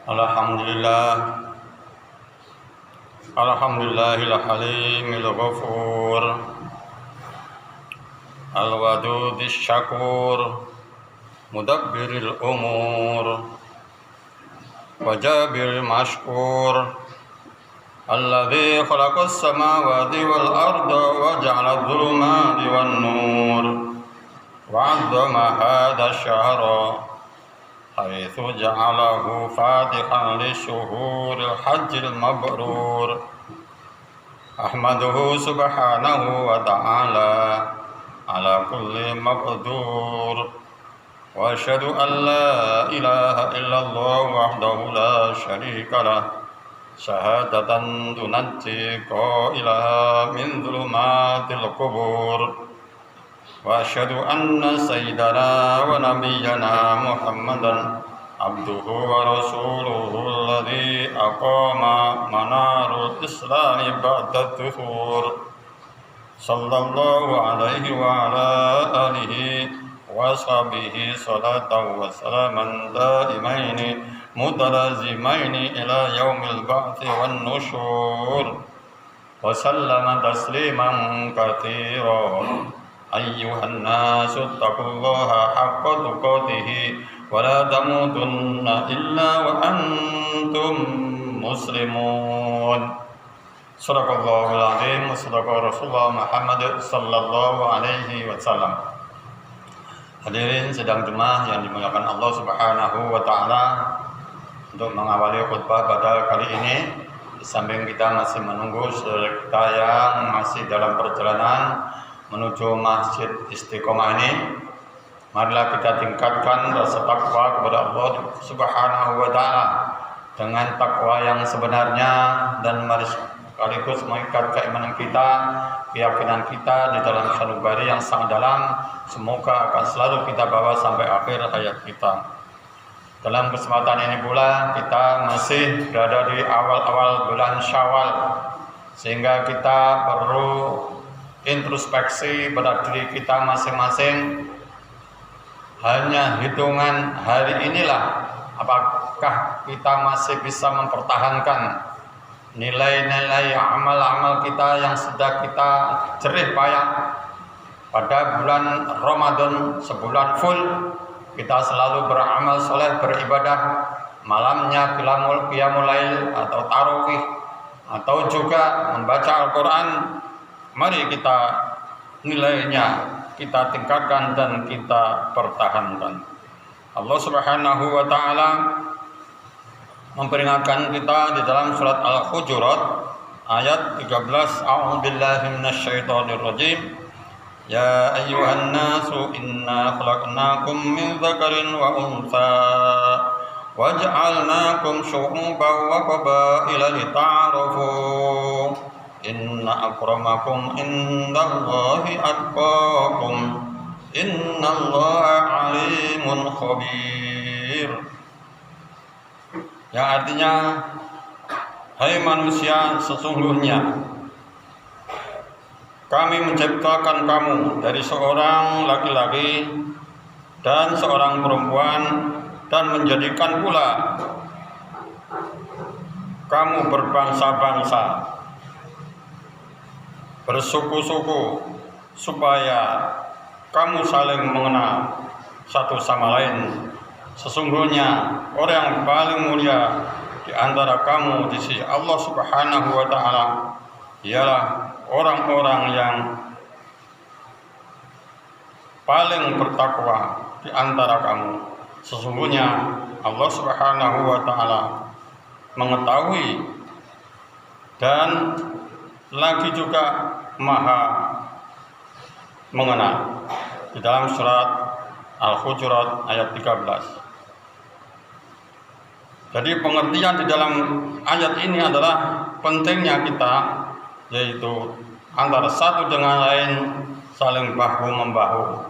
Alhamdulillah, Alhamdulillahil halimil ghafur, al-wadudis syakur, mudabbiril umur, wajabiril mashkur, alladzi khalaqas samawati wal arda wa ja'ala adh-dhulumati wan nur, wa 'azzama hadha ash-shahra حيث جعله فاتحا لشهور الحج المبرور أحمده سبحانه وتعالى على كل مقدور وأشهد أن لا إله إلا الله وحده لا شريك له شهادة تنجي قائلها من ظلمات القبور وأشهد أن سيدنا ونبينا محمدا عبده ورسوله الذي أقام منار الإسلام بعد الدثور صلى الله عليه وعلى آله وصحبه صلاة وسلاما دائمين متلازمين إلى يوم البعث والنشور وسلم تسليما كثيرا أيها الناس اتقوا الله حق تقاته ولا تموتن إلا وأنتم مسلمون صدق الله العظيم وصدق Rasulullah Muhammad sallallahu alaihi wasallam. Hadirin sidang jemaah yang dimuliakan Allah Subhanahu wa taala, untuk mengawali khutbah pada kali ini, di samping kita masih menunggu saudara kita yang masih dalam perjalanan menuju Masjid Istiqomah ini, marilah kita tingkatkan rasa takwa kepada Allah Subhanahu wa taala dengan takwa yang sebenarnya, dan mari sekaligus mengikat keimanan kita, keyakinan kita di dalam sanubari yang sangat dalam, semoga akan selalu kita bawa sampai akhir hayat kita. Dalam kesempatan ini pula kita masih berada di awal-awal bulan Syawal, sehingga kita perlu introspeksi pada diri kita masing-masing. Hanya hitungan hari inilah apakah kita masih bisa mempertahankan nilai-nilai amal-amal kita yang sudah kita jerih payah pada bulan Ramadan, sebulan full kita selalu beramal soleh, beribadah, malamnya qiyamul lail atau tarawih, atau juga membaca Al-Quran. Mari kita nilainya kita tingkatkan dan kita pertahankan. Allah Subhanahu wa taala memperingatkan kita di dalam surat Al-Hujurat ayat 13, A'udzubillahi minasyaitonir rajim. Ya ayyuhan nasu inna khalaqnakum min dzakarin wa untha waj'alnakum syu'uban wa qabaila lita'arafu inna akramakum indallahi atqakum innallaha alimun khabir. Yang artinya, hai manusia, sesungguhnya kami menciptakan kamu dari seorang laki-laki dan seorang perempuan, dan menjadikan pula kamu berbangsa-bangsa, bersuku-suku, supaya kamu saling mengenal satu sama lain. Sesungguhnya orang yang paling mulia di antara kamu di sisi Allah Subhanahu wa taala ialah orang-orang yang paling bertakwa di antara kamu. Sesungguhnya Allah Subhanahu wa taala mengetahui dan lagi juga Maha mengenal. Di dalam surat Al-Hujurat ayat 13. Jadi pengertian di dalam ayat ini adalah pentingnya kita, yaitu antara satu dengan lain saling bahu-membahu,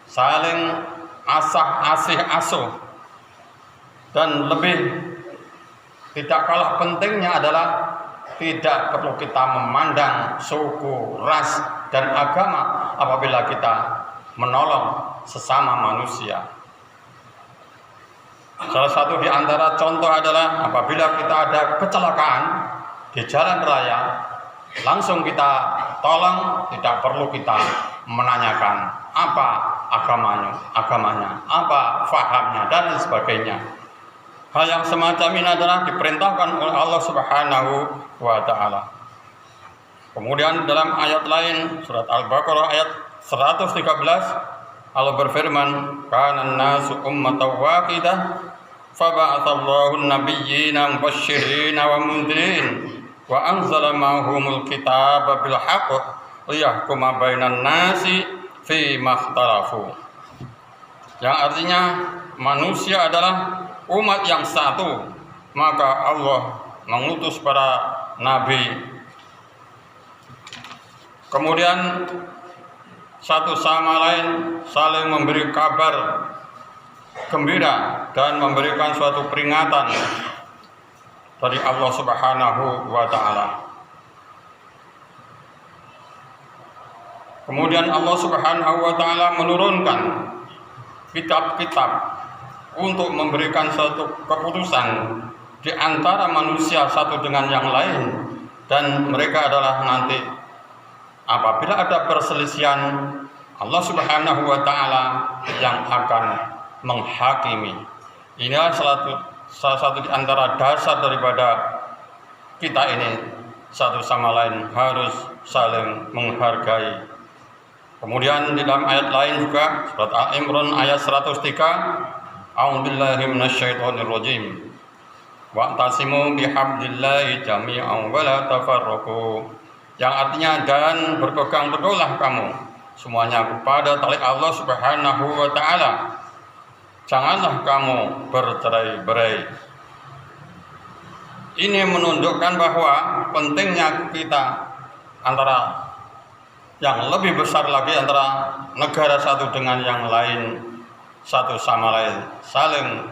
saling asih asuh, dan lebih tidak kalah pentingnya adalah tidak perlu kita memandang suku, ras, dan agama apabila kita menolong sesama manusia. Salah satu di antara contoh adalah apabila kita ada kecelakaan di jalan raya, langsung kita tolong, tidak perlu kita menanyakan apa agamanya, apa fahamnya dan sebagainya. Hal yang semacam ini adalah diperintahkan oleh Allah Subhanahu wa taala. Kemudian dalam ayat lain surat Al-Baqarah ayat 113 Allah berfirman, "Kana an-nasu ummatan wahidah faba'atsallahu an-nabiyyina mubashshirina wa mundzirin wa anzala ma'ahumul kitaba bil haqq liyahkuma bainan nasi fi makhtalafu." Yang artinya manusia adalah umat yang satu, maka Allah mengutus para nabi. Kemudian satu sama lain saling memberi kabar gembira dan memberikan suatu peringatan dari Allah Subhanahu wa taala. Kemudian Allah Subhanahu wa taala menurunkan kitab-kitab untuk memberikan suatu keputusan di antara manusia satu dengan yang lain, dan mereka adalah nanti apabila ada perselisihan, Allah Subhanahu wa taala yang akan menghakimi. Inilah salah satu di antara dasar daripada kita ini satu sama lain harus saling menghargai. Kemudian di dalam ayat lain juga surat Al-Imran ayat 103, A'udzubillahi minasyaitonirrajim. Wa'tasimu bihablillahi jami'an wa la tafarraqu. Yang artinya, dan berpegang teguhlah kamu semuanya kepada tali Allah Subhanahu wa taala. Janganlah kamu bercerai-berai. Ini menunjukkan bahwa pentingnya kita antara yang lebih besar lagi antara negara satu dengan yang lain, satu sama lain saling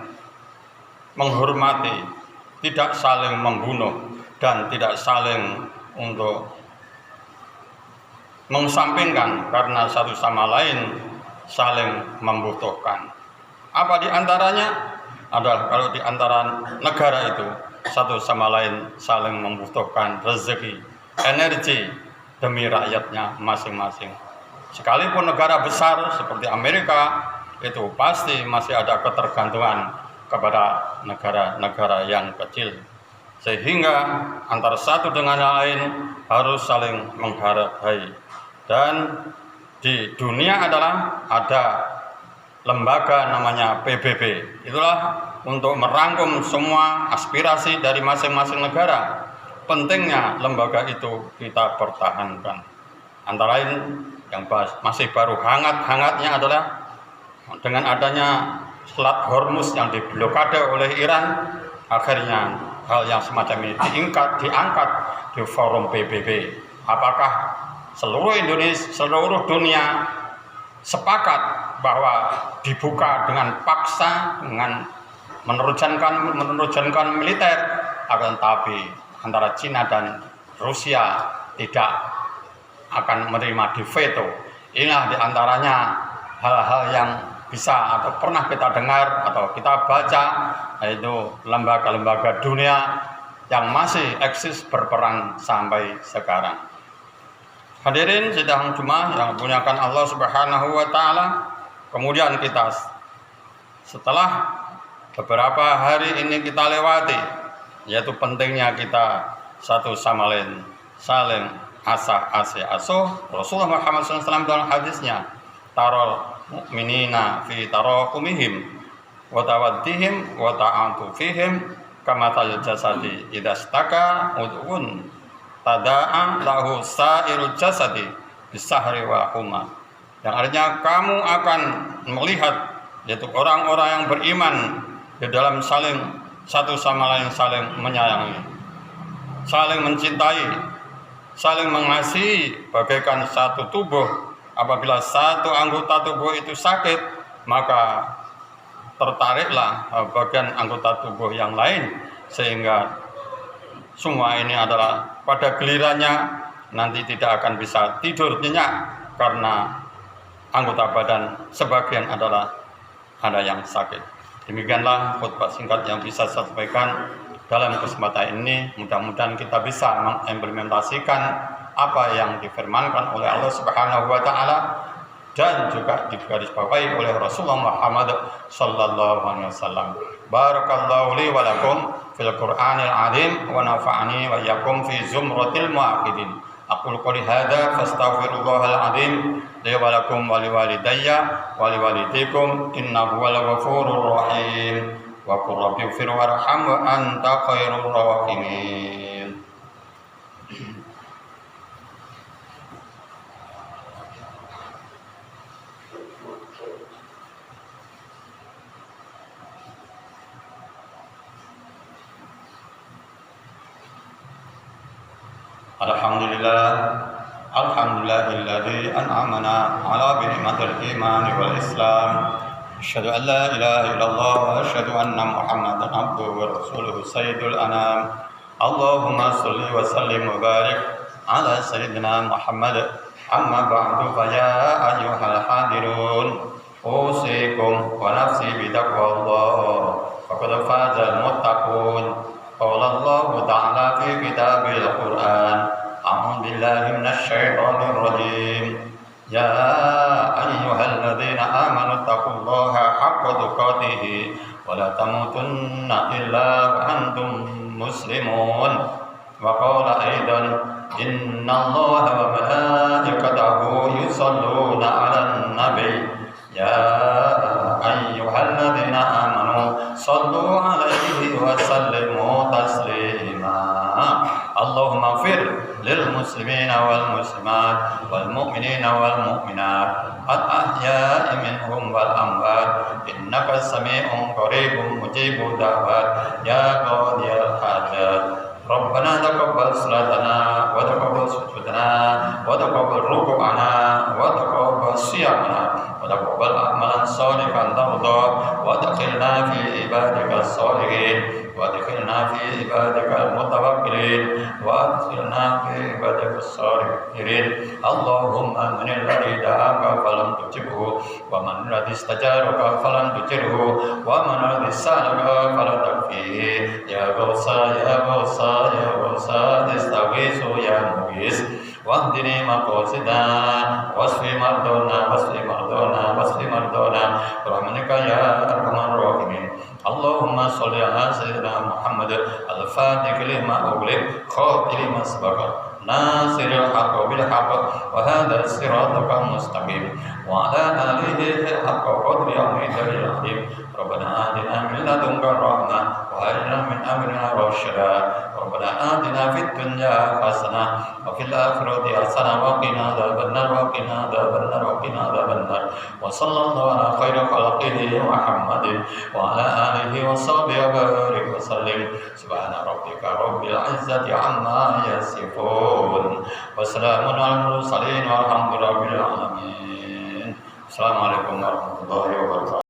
menghormati, tidak saling membunuh dan tidak saling untuk mengesampingkan karena satu sama lain saling membutuhkan. Apa di antaranya? Adalah kalau di antara negara itu satu sama lain saling membutuhkan rezeki, energi demi rakyatnya masing-masing. Sekalipun negara besar seperti Amerika itu pasti masih ada ketergantungan kepada negara-negara yang kecil, sehingga antara satu dengan yang lain harus saling menghargai. Dan di dunia adalah ada lembaga namanya PBB. Itulah untuk merangkum semua aspirasi dari masing-masing negara. Pentingnya lembaga itu kita pertahankan. Antara lain yang masih baru hangat-hangatnya adalah dengan adanya Selat Hormuz yang diblokade oleh Iran, akhirnya hal yang semacam ini diangkat di forum PBB. Apakah seluruh dunia sepakat bahwa dibuka dengan paksa, dengan menerjunkan militer, akan tapi antara Cina dan Rusia tidak akan menerima di veto. Inilah diantaranya hal-hal yang bisa atau pernah kita dengar atau kita baca, yaitu lembaga-lembaga dunia yang masih eksis berperan sampai sekarang. Hadirin sidang Jumat yang dimuliakan Allah Subhanahu wa taala, kemudian kita setelah beberapa hari ini kita lewati, yaitu pentingnya kita satu sama lain saling asuh. Rasulullah Muhammad SAW dalam hadisnya, tarol mu'minina fi tarakumihim wa tawaddihim wa ta'atu fihim kamatal jasadi idastaka ud'un tada'a lahu sa'irul jasadi bisahri wa huma. Yang artinya kamu akan melihat yaitu orang-orang yang beriman di dalam saling satu sama lain saling menyayangi, saling mencintai, saling mengasihi bagaikan satu tubuh. Apabila satu anggota tubuh itu sakit, maka tertariklah bagian anggota tubuh yang lain, sehingga semua ini adalah pada gilirannya nanti tidak akan bisa tidur nyenyak karena anggota badan sebagian adalah ada yang sakit. Demikianlah khutbah singkat yang bisa saya sampaikan dalam kesempatan ini. Mudah-mudahan kita bisa mengimplementasikan apa yang difirmankan oleh Allah Subhanahu wa taala dan juga digarisbawahi oleh Rasulullah Muhammad sallallahu alaihi wasallam. Barakallahu li wa lakum fil Qur'anil azim wa nafa'ani wa iyyakum fi zumratil muwahhidin. Aqulu qouli hadza fastaghfirullahal azim li wa lakum wa liwalidayya wa liwalidikum innahu huwal ghafurur rahim. Wa qur rabbi ighfir warham wa anta khairur rahimin. Alhamdulillahilladzi an'amana ala bi'nimatil iman wal islam. Asyhadu an la ilaha illallah wa asyhadu anna Muhammadan abduhu wa rasuluhu sayyidul anam. Allahumma shalli wa sallim wa barik ala sayyidina Muhammad. Amma ba'du fa ya ayyuhal hadirun usikum wa nafsi bi taqwallah. Faqad fazal muttaqun. Qala Allah ta'ala fi kitabil Qur'an. A'udzu billahi minasy syaithanir rajim. Ya ayyuhalladzina amanu taqullaha haqqa tuqatih wa la tamutunna illa wa antum muslimun. Wa qala aidan innallaha wa malaikatahu yusholluna 'alan nabi. Ya ayyuhalladzina amanu shallu 'alaihi wa sallimu taslima. Allahumma ighfir lil muslimina wal muslimat wal mu'minina wal mu'minat al ahya'i minhum wal amwat innaka sami'un qaribun mujibud da'wat ya qadiyal hajat. Rabbana taqabbal salatana wa taqabbal sujudana wa taqabbal ruku'ana wa taqabbal siyamana wa taqabbal a'malan shalihan tarda wa adkhilna fi ibadika shalihin wa adkhilna fi ibadika mutawakkilin wa adkhilna fi ibadika shalihin. Allahumma man alladhi da'aka falam tujibhu wa man alladhi istajaraka falam tujirhu wa man alladhi sa'alaka falam takfihi. Ya Ghawsa ya Ghawsa ya Ghawsa istaghiitsu ya Mughis wahdini maqasidana wasfi mardana wasfi mardana wasfi mardana rahmatika ya arhamar rahimin. Allahumma sholli ala sayyidina Muhammad al-fatih lima ughliq khatim lima sabaqa nasiril haqqi bil haqqi wa hadha siratal mustaqim wa ala alihi haqqa qadri al-mi'daril azim. Rabbana atina min ladunka rahmah wa hab lana min amrina rasyada. Rabbana atina fid dunya hasanah wa fil akhirati hasanah wa qina adzabannar wa qina adzabannar wa qina adzabannar. Wa sallallahu ala khairi khalqihi Muhammadin wa ala alihi wa sahbihi wa barik wa sallim. Subhana rabbika rabbil izzati amma yasifun wa salamun alal mursalin walhamdulillahi rabbil alamin. Assalamualaikum warahmatullahi wabarakatuh.